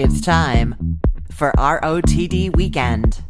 It's time for ROTD weekend.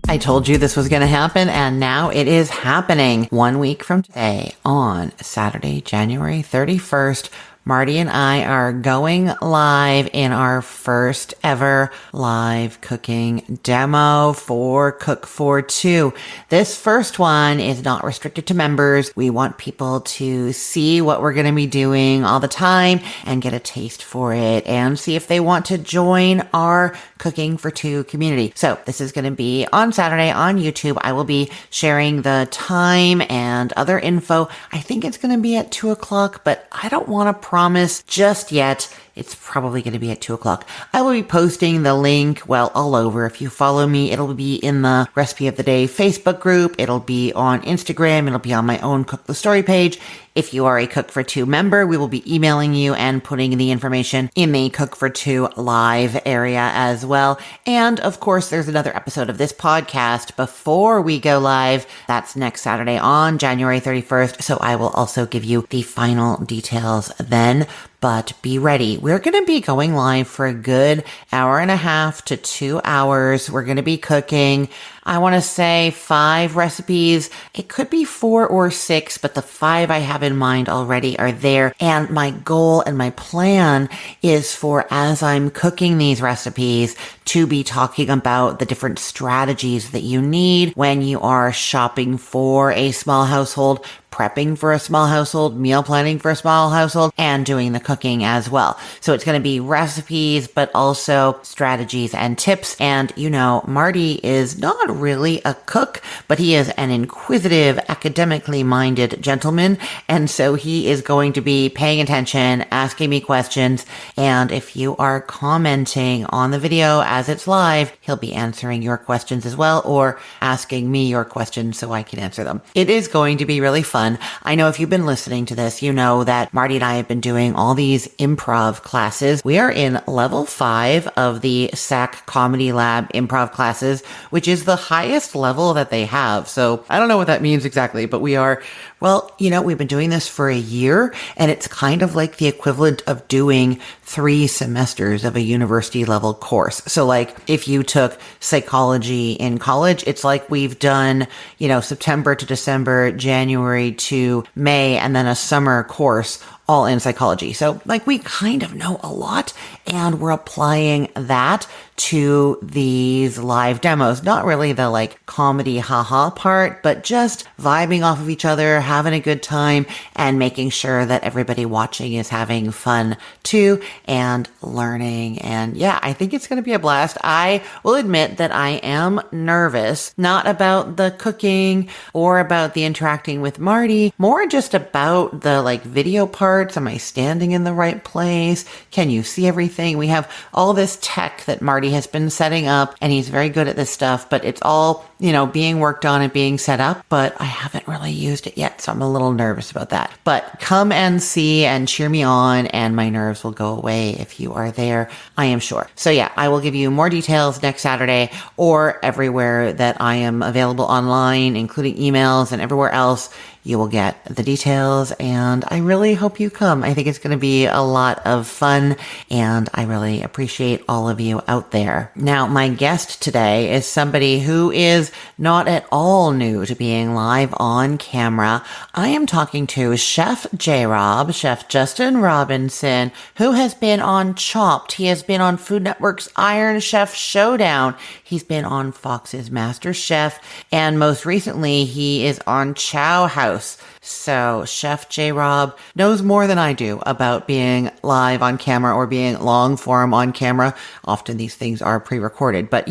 I told you this was going to happen, and now it is happening. 1 week from today, on Saturday, January 31st, Marty and I are going live in our first ever live cooking demo for Cook for Two. This first one is not restricted to members. We want people to see what we're going to be doing all the time and get a taste for it and see if they want to join our Cooking for Two community. So this is going to be on Saturday on YouTube. I will be sharing the time and other info. I think it's going to be at 2 o'clock, but I don't want to promise just yet. It's probably going to be at 2 o'clock. I will be posting the link, all over. If you follow me, it'll be in the Recipe of the Day Facebook group. It'll be on Instagram. It'll be on my own Cook the Story page. If you are a Cook for Two member, we will be emailing you and putting the information in the Cook for Two live area as well. And of course, there's another episode of this podcast before we go live. That's next Saturday on January 31st. So I will also give you the final details then. But be ready. We're going to be going live for a good hour and a half to 2 hours. We're going to be cooking, I want to say 5 recipes. It could be 4 or 6, but the 5 I have in mind already are there. And my goal and my plan is for, as I'm cooking these recipes, to be talking about the different strategies that you need when you are shopping for a small household, prepping for a small household, meal planning for a small household, and doing the cooking as well. So it's going to be recipes, but also strategies and tips. And Marty is not really a cook, but he is an inquisitive, academically minded gentleman. And so he is going to be paying attention, asking me questions. And if you are commenting on the video as it's live, he'll be answering your questions as well, or asking me your questions so I can answer them. It is going to be really fun. I know if you've been listening to this, you know that Marty and I have been doing all these improv classes. We are in level 5 of the SAC Comedy Lab improv classes, which is the highest level that they have. So I don't know what that means exactly, but we are, we've been doing this for a year, and it's kind of like the equivalent of doing 3 semesters of a university level course. So like if you took psychology in college, it's like we've done, September to December, January to May, and then a summer course all in psychology. So we kind of know a lot, and we're applying that to these live demos. Not really the comedy haha part, but just vibing off of each other, having a good time, and making sure that everybody watching is having fun too and learning. And yeah, I think it's going to be a blast. I will admit that I am nervous, not about the cooking or about the interacting with Marty, more just about the video parts. Am I standing in the right place? Can you see everything? We have all this tech that Marty has been setting up, and he's very good at this stuff, but it's all, being worked on and being set up, but I haven't really used it yet. So I'm a little nervous about that, but come and see and cheer me on, and my nerves will go away if you are there, I am sure. So yeah, I will give you more details next Saturday, or everywhere that I am available online, including emails and everywhere else. You will get the details, and I really hope you come. I think it's going to be a lot of fun, and I really appreciate all of you out there. Now, my guest today is somebody who is not at all new to being live on camera. I am talking to Chef JRob, Chef Justin Robinson, who has been on Chopped. He has been on Food Network's Iron Chef Showdown. He's been on Fox's Master Chef, and most recently, he is on Ciao House. So Chef JRob knows more than I do about being live on camera or being long form on camera. Often these things are pre-recorded, but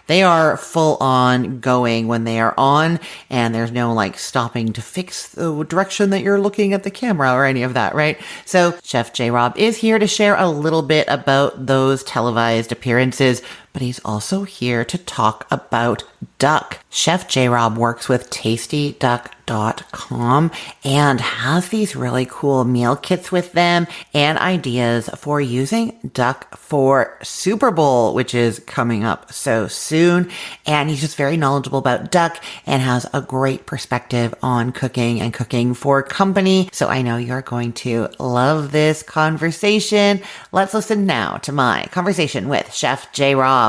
they are full on going when they are on, and there's no stopping to fix the direction that you're looking at the camera or any of that, right? So Chef JRob is here to share a little bit about those televised appearances, but he's also here to talk about duck. Chef JRob works with tastyduck.com and has these really cool meal kits with them and ideas for using duck for Super Bowl, which is coming up so soon. And he's just very knowledgeable about duck and has a great perspective on cooking and cooking for company. So I know you're going to love this conversation. Let's listen now to my conversation with Chef JRob.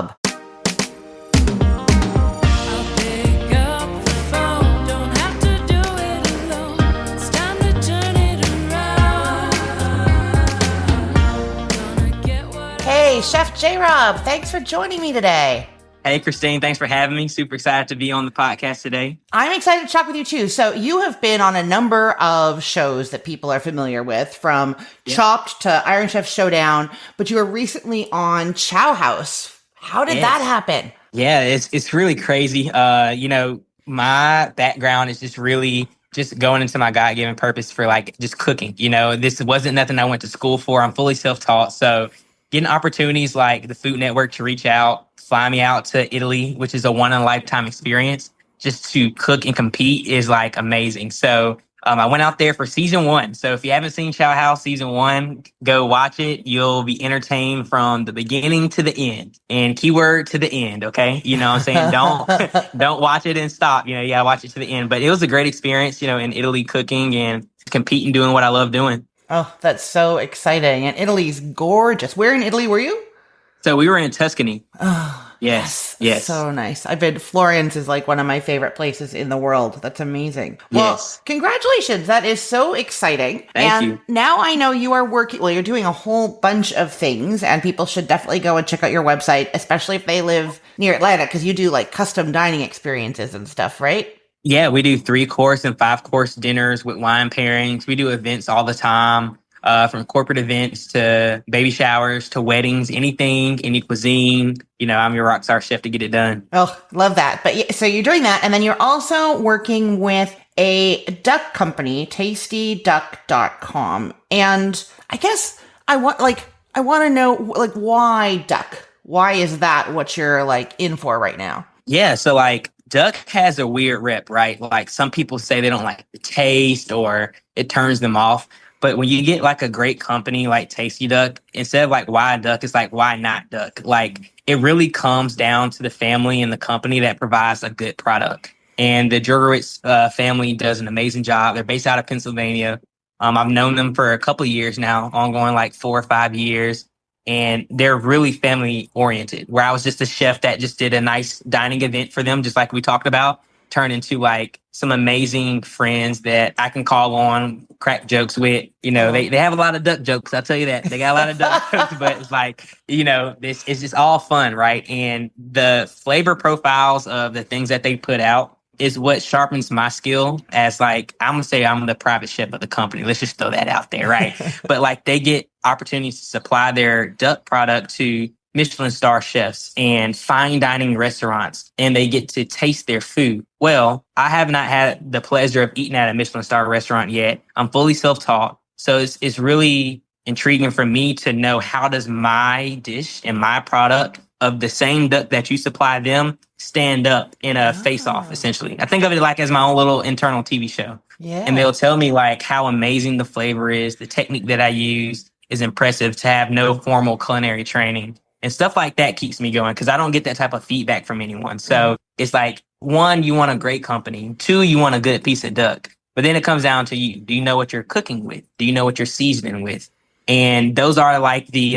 Hey, Chef JRob, thanks for joining me today. Hey, Christine, thanks for having me. Super excited to be on the podcast today. I'm excited to talk with you too. So you have been on a number of shows that people are familiar with, from Chopped to Iron Chef Showdown, but you were recently on Ciao House. How did that happen? Yeah, it's really crazy. My background is just really just going into my God-given purpose for like just cooking. This wasn't nothing I went to school for. I'm fully self-taught. So getting opportunities like the Food Network to reach out, fly me out to Italy, which is a one-in-a-lifetime experience, just to cook and compete is like amazing. So I went out there for season 1. So if you haven't seen Ciao House season 1, go watch it. You'll be entertained from the beginning to the end, and keyword to the end. Okay. You know what I'm saying? Don't watch it and stop. You gotta watch it to the end, but it was a great experience, in Italy cooking and competing, doing what I love doing. Oh, that's so exciting. And Italy's gorgeous. Where in Italy were you? So we were in Tuscany. Oh, yes. So nice. I've been, Florence is like one of my favorite places in the world. That's amazing. Well, congratulations. That is so exciting. Thank you. Now I know you are working, you're doing a whole bunch of things, and people should definitely go and check out your website, especially if they live near Atlanta, because you do like custom dining experiences and stuff, right? Yeah, we do 3-course and 5-course dinners with wine pairings. We do events all the time, from corporate events to baby showers to weddings, anything, any cuisine. I'm your rockstar chef to get it done. Oh, love that. But so you're doing that. And then you're also working with a duck company, tastyduck.com. And I guess I want to know, like, why duck? Why is that what you're like in for right now? Yeah. So like, duck has a weird rep, right? Like some people say they don't like the taste or it turns them off. But when you get like a great company like Tasty Duck, instead of like why duck, it's like why not duck? Like it really comes down to the family and the company that provides a good product. And the Jurowitz family does an amazing job. They're based out of Pennsylvania. I've known them for a couple of years now, ongoing like 4 or 5 years. And they're really family oriented, where I was just a chef that just did a nice dining event for them, just like we talked about, turned into like some amazing friends that I can call on, crack jokes with. They have a lot of duck jokes. I'll tell you that. They got a lot of duck jokes, but it's like, this is just all fun, right? And the flavor profiles of the things that they put out is what sharpens my skill as like, I'm gonna say I'm the private chef of the company. Let's just throw that out there, right? But like they get opportunities to supply their duck product to Michelin star chefs and fine dining restaurants, and they get to taste their food. Well, I have not had the pleasure of eating at a Michelin star restaurant yet. I'm fully self-taught. So it's really intriguing for me to know, how does my dish and my product of the same duck that you supply them stand up in a face-off, essentially. I think of it like as my own little internal TV show. Yeah. And they'll tell me like how amazing the flavor is. The technique that I use is impressive, to have no formal culinary training. And stuff like that keeps me going, because I don't get that type of feedback from anyone. So it's like, 1, you want a great company. 2, you want a good piece of duck. But then it comes down to you. Do you know what you're cooking with? Do you know what you're seasoning with? And those are like the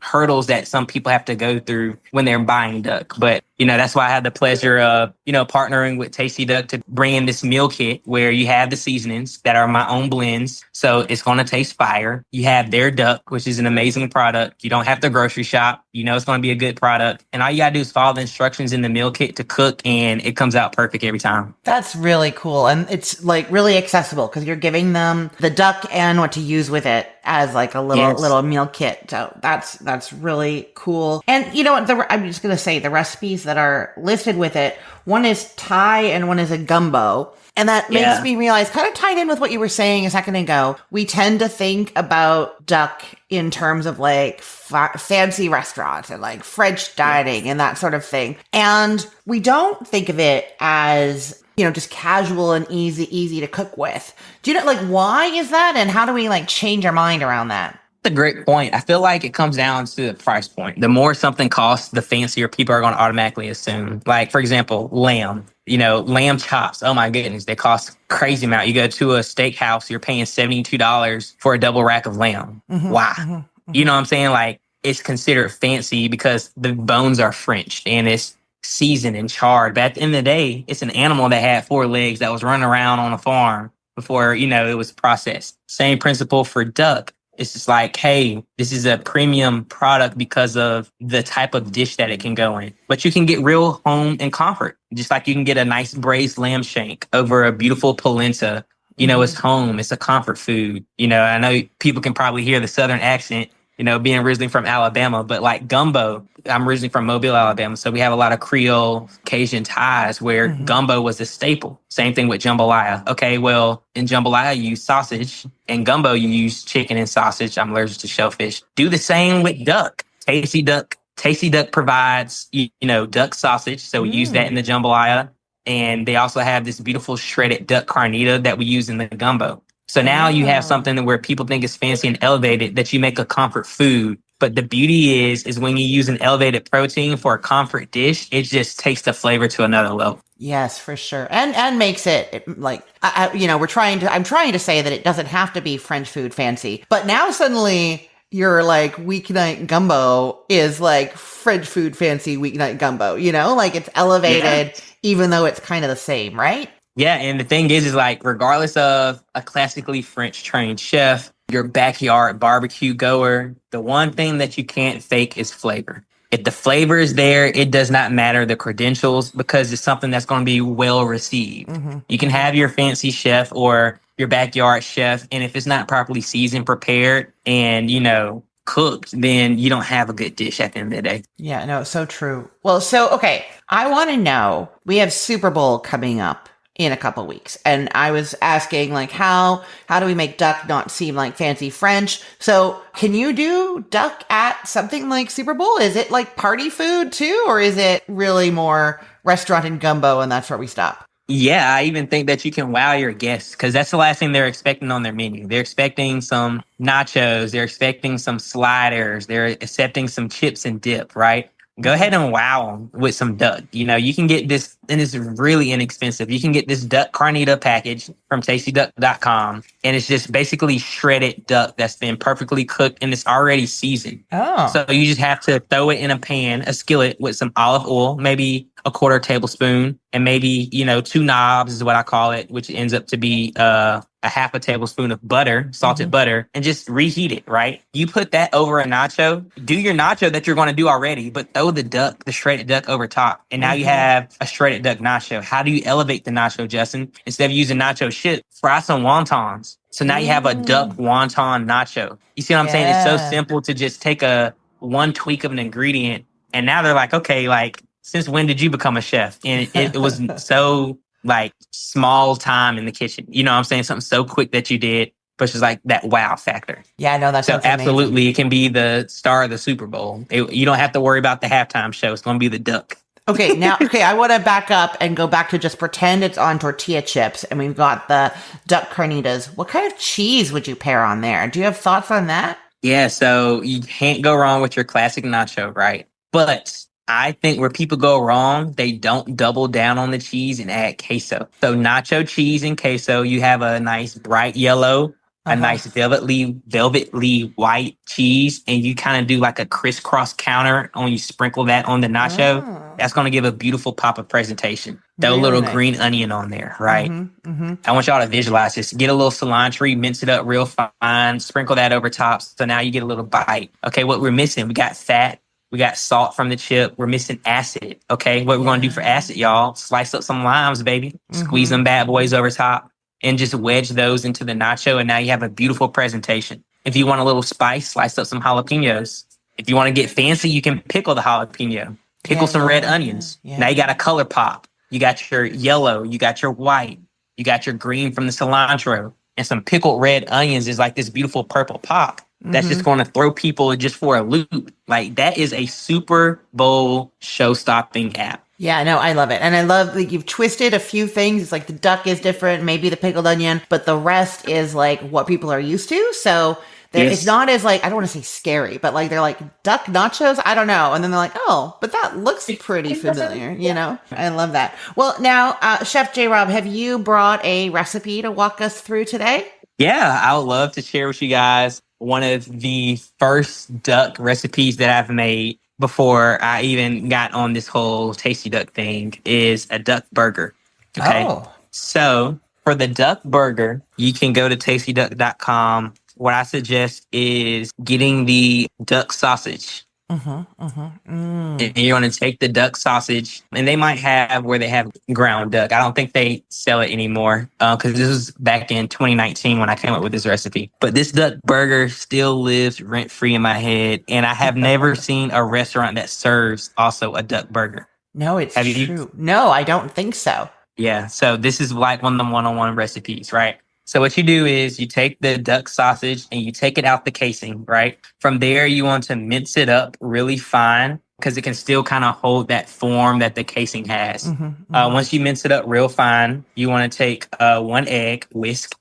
hurdles that some people have to go through when they're buying duck. But, that's why I had the pleasure of, partnering with Tasty Duck to bring in this meal kit where you have the seasonings that are my own blends. So it's going to taste fire. You have their duck, which is an amazing product. You don't have to grocery shop. It's going to be a good product. And all you got to do is follow the instructions in the meal kit to cook, and it comes out perfect every time. That's really cool. And it's like really accessible, because you're giving them the duck and what to use with it as like a little meal kit. So that's really cool. And I'm just going to say the recipes that are listed with it, one is Thai and one is a gumbo. And that makes Yeah. me realize, kind of tied in with what you were saying a second ago, we tend to think about duck in terms of like fancy restaurants and like French dining and that sort of thing. And we don't think of it as, just casual and easy to cook with. Do you know, like, why is that? And how do we like change our mind around that? That's a great point. I feel like it comes down to the price point. The more something costs, the fancier people are going to automatically assume. Like, for example, lamb. Lamb chops. Oh my goodness, they cost crazy amount. You go to a steakhouse, you're paying $72 for a double rack of lamb. Why? You know what I'm saying? Like, it's considered fancy because the bones are Frenched and it's seasoned and charred. But at the end of the day, it's an animal that had four legs that was running around on a farm before, it was processed. Same principle for duck. It's just like, hey, this is a premium product because of the type of dish that it can go in. But you can get real home and comfort, just like you can get a nice braised lamb shank over a beautiful polenta. It's home. It's a comfort food. I know people can probably hear the Southern accent, being originally from Alabama, but like gumbo, I'm originally from Mobile, Alabama. So we have a lot of Creole, Cajun ties where gumbo was a staple. Same thing with jambalaya. Okay, well, in jambalaya, you use sausage, and gumbo, you use chicken and sausage. I'm allergic to shellfish. Do the same with duck. Tasty Duck. Tasty Duck provides, duck sausage. So we use that in the jambalaya. And they also have this beautiful shredded duck carnita that we use in the gumbo. So now you have something where people think is fancy and elevated that you make a comfort food. But the beauty is when you use an elevated protein for a comfort dish, it just takes the flavor to another level. Yes, for sure. And makes it like, I'm trying to say that it doesn't have to be French food fancy, but now suddenly your like weeknight gumbo is like French food fancy weeknight gumbo, like it's elevated, even though it's kind of the same, right? Yeah, and the thing is like, regardless of a classically French trained chef, your backyard barbecue goer, the one thing that you can't fake is flavor. If the flavor is there, it does not matter the credentials because it's something that's going to be well received. You can have your fancy chef or your backyard chef, and if it's not properly seasoned, prepared, and, cooked, then you don't have a good dish at the end of the day. Yeah, no, so true. Well, okay, I want to know, we have Super Bowl coming up in a couple weeks. And I was asking like, how do we make duck not seem like fancy French? So can you do duck at something like Super Bowl? Is it like party food too? Or is it really more restaurant and gumbo and that's where we stop? Yeah, I even think that you can wow your guests because that's the last thing they're expecting on their menu. They're expecting some nachos. They're expecting some sliders. They're accepting some chips and dip, right? Go ahead and wow them with some duck. You can get this, and it's really inexpensive. You can get this duck carnita package from tastyduck.com, and it's just basically shredded duck that's been perfectly cooked, and it's already seasoned. Oh. So you just have to throw it in a pan, a skillet with some olive oil, maybe a quarter tablespoon, and maybe, 2 knobs is what I call it, which ends up to be a half a tablespoon of butter, salted butter, and just reheat it, right? You put that over a nacho, do your nacho that you're going to do already, but throw the shredded duck over top. And now you have a shredded duck nacho. How do you elevate the nacho, Justin? Instead of using nacho chips, fry some wontons. So now you have a duck wonton nacho. You see what I'm saying? It's so simple to just take one tweak of an ingredient. And now they're like, okay, like, since when did you become a chef? And it was so like small time in the kitchen. You know what I'm saying? Something so quick that you did, but it's like that wow factor. Yeah, no, that's so absolutely. It can be the star of the Super Bowl. You don't have to worry about the halftime show. It's going to be the duck. Okay, I want to back up and go back to just pretend it's on tortilla chips and we've got the duck carnitas. What kind of cheese would you pair on there? Do you have thoughts on that? Yeah, so you can't go wrong with your classic nacho, right? But I think where people go wrong, they don't double down on the cheese and add queso. So nacho cheese and queso, you have a nice bright yellow, a nice velvetly white cheese, and you kind of do like a crisscross counter and you sprinkle that on the nacho. That's going to give a beautiful pop of presentation. Throw a little green onion on there, right? I want y'all to visualize this. Get a little cilantro, mince it up real fine, sprinkle that over top. So now you get a little bite. Okay, what we're missing, we got fat. We got salt from the chip. We're missing acid. Okay, what we're going to do for acid, y'all, slice up some limes, baby. Squeeze them bad boys over top and just wedge those into the nacho. And now you have a beautiful presentation. If you want a little spice, slice up some jalapenos. If you want to get fancy, you can pickle the jalapeno. Pickle some red onions. Now you got a color pop. You got your yellow. You got your white. You got your green from the cilantro, and some pickled red onions is like this beautiful purple pop that's just going to throw people just for a loop. Like that is a Super Bowl show-stopping app. Yeah, no, I love it. And I love that you've twisted a few things. It's like the duck is different, maybe the pickled onion, but the rest is like what people are used to. So it's not as like, I don't want to say scary, but like they're like duck nachos. I don't know. And then they're like, oh, but that looks pretty familiar, you know? I love that. Well, now, Chef JRob, have you brought a recipe to walk us through today? Yeah, I would love to share with you guys one of the first duck recipes that I've made before I even got on this whole tasty duck thing is a duck burger. Okay. Oh. So for the duck burger, you can go to tastyduck.com. What I suggest is getting the duck sausage. And you're going to take the duck sausage, and they might have where they have ground duck. I don't think they sell it anymore because this was back in 2019 when I came up with this recipe. But this duck burger still lives rent free in my head, and I have never seen a restaurant that serves also a duck burger. No, it's true. No, I don't think so. Yeah, so this is like one of the one-on-one recipes, right? So what you do is you take the duck sausage and you take it out the casing, right? From there, you want to mince it up really fine because it can still kind of hold that form that the casing has. Once you mince it up real fine, you want to take 1 egg, whisk,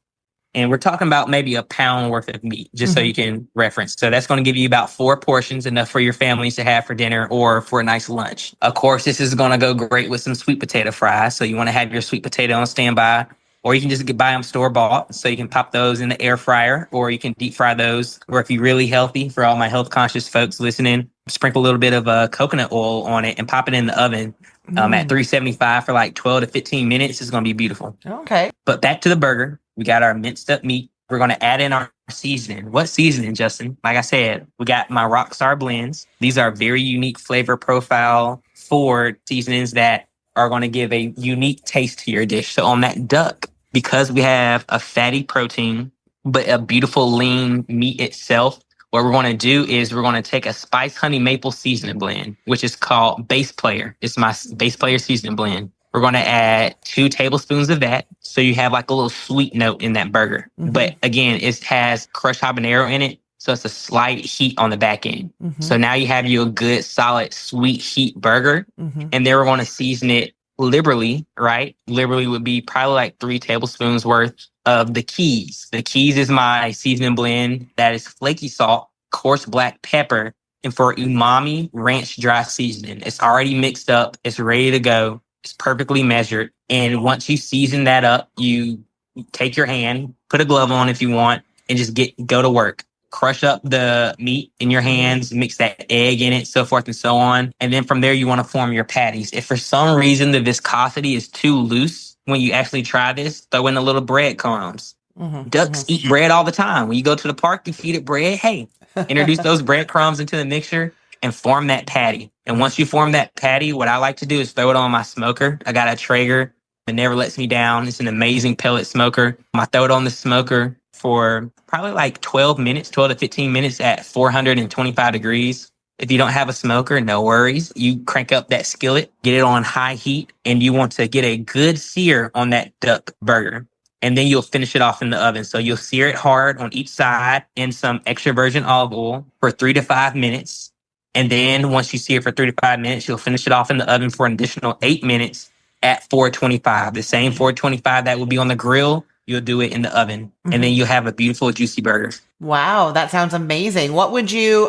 and we're talking about maybe a pound worth of meat, just so you can reference. So that's going to give you about 4 portions, enough for your families to have for dinner or for a nice lunch. Of course, this is going to go great with some sweet potato fries. So you want to have your sweet potato on standby. Or you can just buy them store-bought, so you can pop those in the air fryer, or you can deep fry those. Or if you're really healthy, for all my health-conscious folks listening, sprinkle a little bit of coconut oil on it and pop it in the oven at 375 for like 12 to 15 minutes. It's going to be beautiful. Okay. But back to the burger. We got our minced up meat. We're going to add in our seasoning. What seasoning, Justin? Like I said, we got my rockstar blends. These are very unique flavor profile forward seasonings that are going to give a unique taste to your dish. So on that duck, because we have a fatty protein, but a beautiful lean meat itself, what we're going to do is we're going to take a spice honey maple seasoning blend, which is called Base Player. It's my Base Player seasoning blend. We're going to add 2 tablespoons of that. So you have like a little sweet note in that burger. But again, it has crushed habanero in it. So it's a slight heat on the back end. So now you have you a good, solid, sweet heat burger. And then we're going to season it liberally, right? Liberally would be probably like 3 tablespoons worth of the Keys. The Keys is my seasoning blend that is flaky salt, coarse black pepper, and for umami, ranch dry seasoning. It's already mixed up. It's ready to go. It's perfectly measured. And once you season that up, you take your hand, put a glove on if you want, and just go to work. Crush up the meat in your hands, mix that egg in it, so forth and so on. And then from there, you want to form your patties. If for some reason the viscosity is too loose, when you actually try this, throw in a little breadcrumbs. Ducks eat bread all the time. When you go to the park, you feed it bread. Hey, introduce those breadcrumbs into the mixture and form that patty. And once you form that patty, what I like to do is throw it on my smoker. I got a Traeger. It never lets me down. It's an amazing pellet smoker. I throw it on the smoker for probably like 12 to 15 minutes at 425 degrees. If you don't have a smoker, no worries. You crank up that skillet, get it on high heat, and you want to get a good sear on that duck burger. And then you'll finish it off in the oven. So you'll sear it hard on each side in some extra virgin olive oil for 3 to 5 minutes. And then once you sear it for 3 to 5 minutes, you'll finish it off in the oven for an additional 8 minutes at 425. The same 425 that will be on the grill, you'll do it in the oven. And then you'll have a beautiful, juicy burger. Wow, that sounds amazing. What would you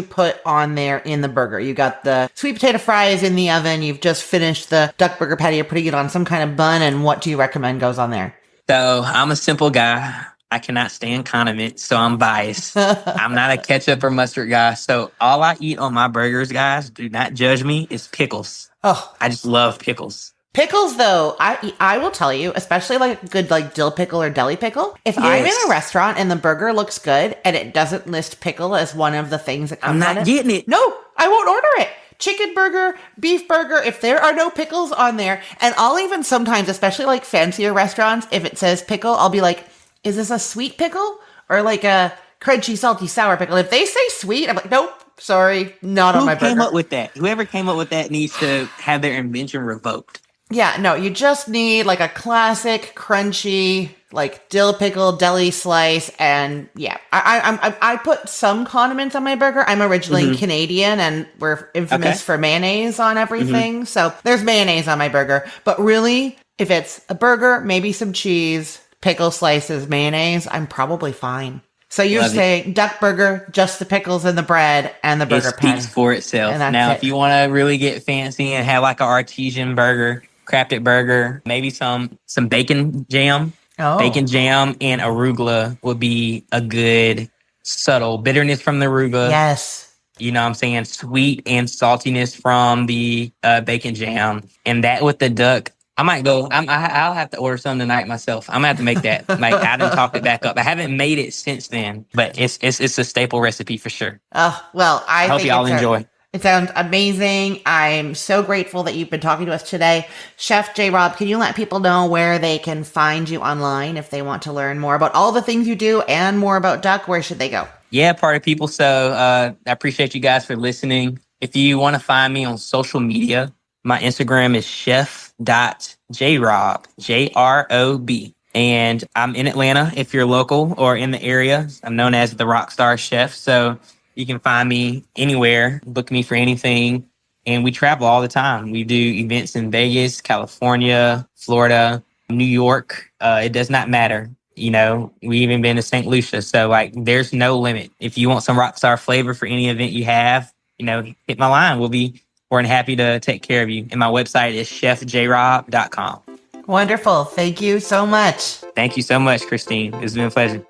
put on there in the burger? You got the sweet potato fries in the oven. You've just finished the duck burger patty. You're putting it on some kind of bun. And what do you recommend goes on there? So I'm a simple guy. I cannot stand condiments, so I'm biased. I'm not a ketchup or mustard guy. So all I eat on my burgers, guys, do not judge me, is pickles. Oh, I just love pickles. Pickles, though, I will tell you, especially like a good like dill pickle or deli pickle. If I'm in a restaurant and the burger looks good and it doesn't list pickle as one of the things that comes on it, I'm not getting it. No, I won't order it. Chicken burger, beef burger, if there are no pickles on there, and I'll even sometimes, especially like fancier restaurants, if it says pickle, I'll be like, is this a sweet pickle or like a crunchy, salty, sour pickle? If they say sweet, I'm like, nope, sorry, not on my burger. Who came up with that? Whoever came up with that needs to have their invention revoked. Yeah, no, you just need like a classic crunchy like dill pickle deli slice, and yeah, I put some condiments on my burger. I'm originally Hmm. Canadian, and we're Okay. infamous for mayonnaise on Hmm. everything. So there's mayonnaise on my burger. But really, if it's a burger, maybe some cheese, pickle slices, mayonnaise, I'm probably fine. So you're Love it. saying duck burger, just the pickles and the bread and the It burger speaks patty, for and itself. that's Now, if it. you want to really get fancy and have like an artesian burger, crafted burger, maybe some bacon jam, Oh, bacon jam and arugula would be a good subtle bitterness from the arugula. yes. You know what I'm saying? Sweet and saltiness from the bacon jam. And that with the duck, I might go, I'll have to order some tonight myself. I'm going to have to make that. Like, I done talked it back up. I haven't made it since then, but it's a staple recipe for sure. Oh, well, I I hope think y'all enjoy. it sounds amazing. I'm so grateful that you've been talking to us today. Chef JRob, can you let people know where they can find you online if they want to learn more about all the things you do and more about duck? Where should they go? Yeah, party people. So I appreciate you guys for listening. If you want to find me on social media, my Instagram is chef.jrob, JRob. And I'm in Atlanta if you're local or in the area. I'm known as the Rockstar Chef. So you can find me anywhere, book me for anything. And we travel all the time. We do events in Vegas, California, Florida, New York. It does not matter. You know, we even been to St. Lucia. So like there's no limit. If you want some rockstar flavor for any event you have, you know, hit my line. We'll be more than happy to take care of you. And my website is chefjrob.com. Wonderful. Thank you so much. Thank you so much, Christine. It's been a pleasure.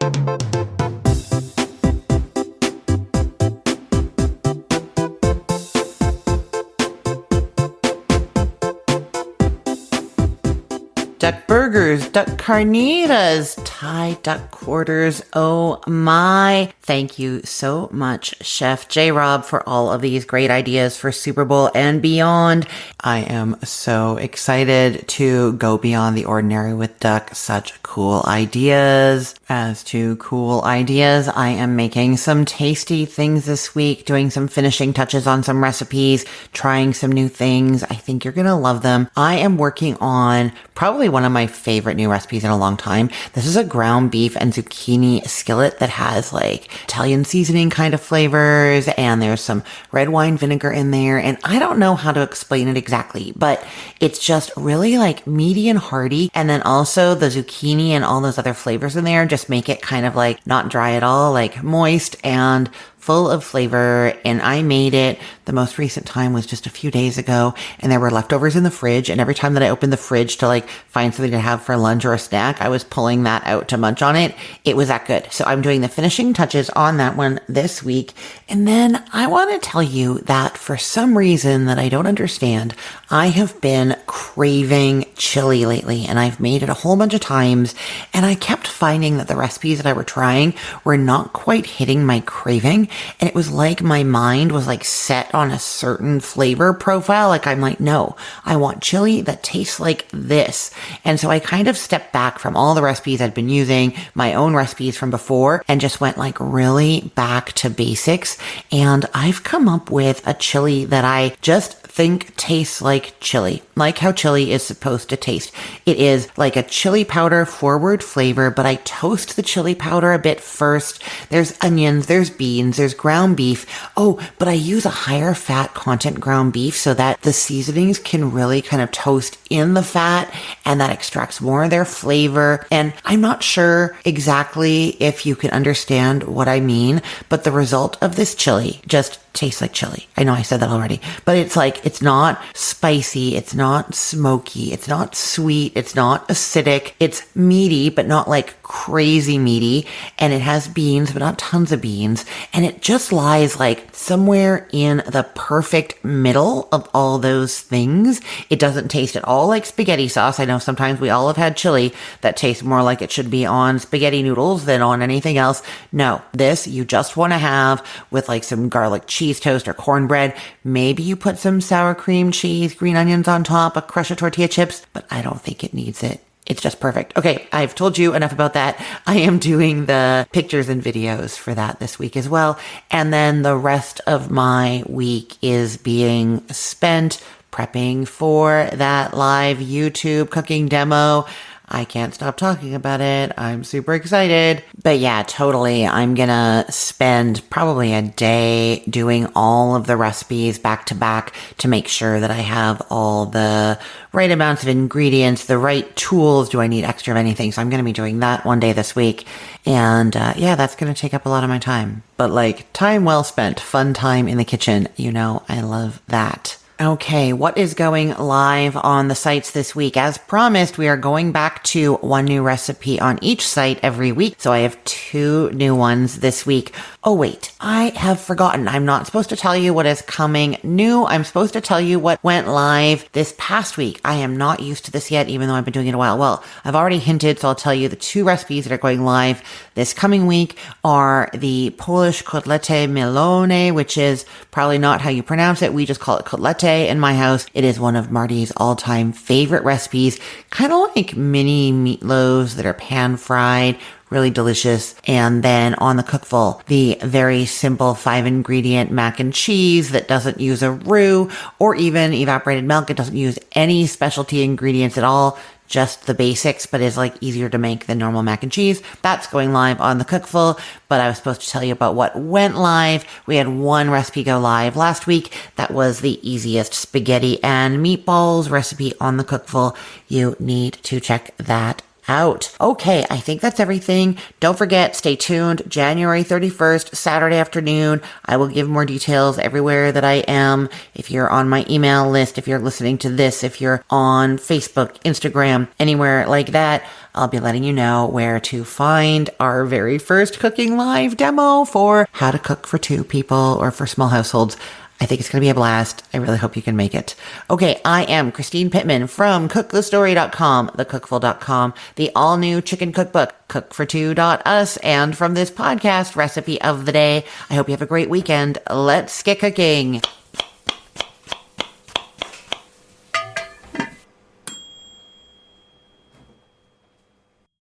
Duck burgers, duck carnitas, Thai duck quarters. Oh my. Thank you so much, Chef JRob, for all of these great ideas for Super Bowl and beyond. I am so excited to go beyond the ordinary with duck. Such cool ideas. As to cool ideas, I am making some tasty things this week, doing some finishing touches on some recipes, trying some new things. I think you're going to love them. I am working on probably one of my favorite new recipes in a long time. This is a ground beef and zucchini skillet that has like Italian seasoning kind of flavors, and there's some red wine vinegar in there. And I don't know how to explain it exactly, but it's just really like meaty and hearty. And then also the zucchini and all those other flavors in there just make it kind of like not dry at all, like moist and full of flavor. And I made it. The most recent time was just a few days ago, and there were leftovers in the fridge. And every time that I opened the fridge to like find something to have for lunch or a snack, I was pulling that out to munch on it. It was that good. So I'm doing the finishing touches on that one this week. And then I want to tell you that for some reason that I don't understand, I have been craving chili lately, and I've made it a whole bunch of times. And I kept finding that the recipes that I were trying were not quite hitting my craving. And it was like my mind was like set on a certain flavor profile. Like I'm like, no, I want chili that tastes like this. And so I kind of stepped back from all the recipes I'd been using, my own recipes from before, and just went like really back to basics. And I've come up with a chili that I just think tastes like chili, like how chili is supposed to taste. It is like a chili powder forward flavor, but I toast the chili powder a bit first. There's onions, there's beans, there's ground beef. Oh, but I use a higher fat content ground beef so that the seasonings can really kind of toast in the fat, and that extracts more of their flavor. And I'm not sure exactly if you can understand what I mean, but the result of this chili just tastes like chili. I know I said that already, but it's like, it's not spicy. It's not smoky. It's not sweet. It's not acidic. It's meaty, but not like crazy meaty. And it has beans, but not tons of beans. And it just lies like somewhere in the perfect middle of all those things. It doesn't taste at all like spaghetti sauce. I know sometimes we all have had chili that tastes more like it should be on spaghetti noodles than on anything else. No, this you just want to have with like some garlic cheese toast or cornbread. Maybe you put some sour cream cheese, green onions on top, a crush of tortilla chips, but I don't think it needs it. It's just perfect. Okay, I've told you enough about that. I am doing the pictures and videos for that this week as well. And then the rest of my week is being spent prepping for that live YouTube cooking demo. I can't stop talking about it. I'm super excited. But yeah, totally. I'm gonna spend probably a day doing all of the recipes back to back to make sure that I have all the right amounts of ingredients, the right tools. Do I need extra of anything? So I'm gonna be doing that one day this week. And yeah, that's gonna take up a lot of my time. But like, time well spent, fun time in the kitchen. You know, I love that. Okay, what is going live on the sites this week? As promised, we are going back to one new recipe on each site every week. So I have 2 new ones this week. Oh wait, I have forgotten. I'm not supposed to tell you what is coming new. I'm supposed to tell you what went live this past week. I am not used to this yet, even though I've been doing it a while. Well, I've already hinted, so I'll tell you the 2 recipes that are going live this coming week are the Polish kotlety mielone, which is probably not how you pronounce it. We just call it kotlety in my house. It is one of Marty's all-time favorite recipes, kind of like mini meatloaves that are pan-fried, really delicious. And then on the cookful, the very simple 5-ingredient mac and cheese that doesn't use a roux or even evaporated milk. It doesn't use any specialty ingredients at all, just the basics, but is like easier to make than normal mac and cheese. That's going live on the cookful, but I was supposed to tell you about what went live. We had one recipe go live last week. That was the easiest spaghetti and meatballs recipe on the cookful. You need to check that out. Okay, I think that's everything. Don't forget, stay tuned. January 31st, Saturday afternoon. I will give more details everywhere that I am. If you're on my email list, if you're listening to this, if you're on Facebook, Instagram, anywhere like that, I'll be letting you know where to find our very first cooking live demo for how to cook for 2 people or for small households. I think it's going to be a blast. I really hope you can make it. Okay, I am Christine Pittman from cookthestory.com, thecookful.com, the all-new chicken cookbook, cookfor2.us, and from this podcast, Recipe of the Day. I hope you have a great weekend. Let's get cooking.